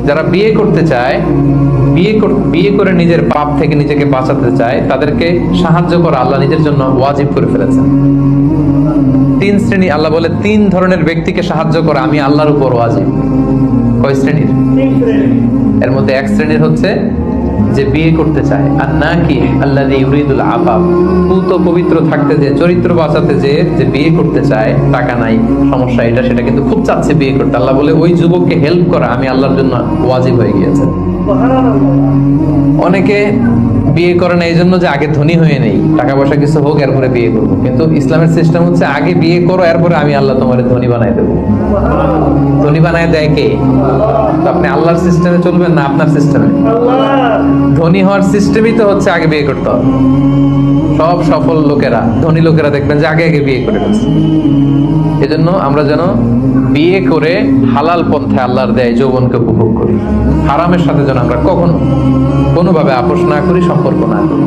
যারা বিয়ে করতে চায়, বিয়ে করে নিজের পাপ থেকে নিজেকে বাঁচাতে চায়, তাদেরকে সাহায্য করা আল্লাহ নিজের জন্য ওয়াজিব করে ফেলেছেন। তিন শ্রেণী, আল্লাহ বলে তিন ধরনের ব্যক্তিকে সাহায্য করা আমি আল্লাহর উপর ওয়াজিব। কয় শ্রেণীর? এর মধ্যে এক শ্রেণীর হচ্ছে যে বিয়ে করতে চায়, আর নাকি আল্লাযী ইউরিদুল আফাফ, পুত পবিত্র থাকতে যে, চরিত্র বাঁচাতে যে বিয়ে করতে চায়, টাকা নাই, সমস্যা এটা সেটা, কিন্তু খুব চাচ্ছে বিয়ে করতে। আল্লাহ বলে ওই যুবককে হেল্প করা আমি আল্লাহর জন্য ওয়াজিব হয়ে গিয়েছে। অনেকে বিয়ে করে না এই জন্য যে আগে ধনী হয়ে নেই, টাকা পয়সা কিছু হোক এরপরে বিয়ে করবো, কিন্তু ইসলামের সিস্টেম হচ্ছে আগে বিয়ে করো, এরপরে আমি আল্লাহ তোমার ধনী বানাই দেবো। ধনী বানায় দেয় কে? তো আপনি আল্লাহর সিস্টেমে চলবেন না আপনার সিস্টেমে? ধনী হওয়ার সিস্টেমই তো হচ্ছে আগে বিয়ে করতে হবে। সব সফল লোকেরা, ধনী লোকেরা দেখবেন যে আগে আগে বিয়ে করে ফেলছে। এজন্য আমরা যেন বিয়ে করে হালাল পন্থায় আল্লাহর দেয় যৌবনকে উপভোগ করি। হারামের সাথে যেন আমরা কখনো কোনোভাবে আপোষ না করি, সম্পর্ক না করি।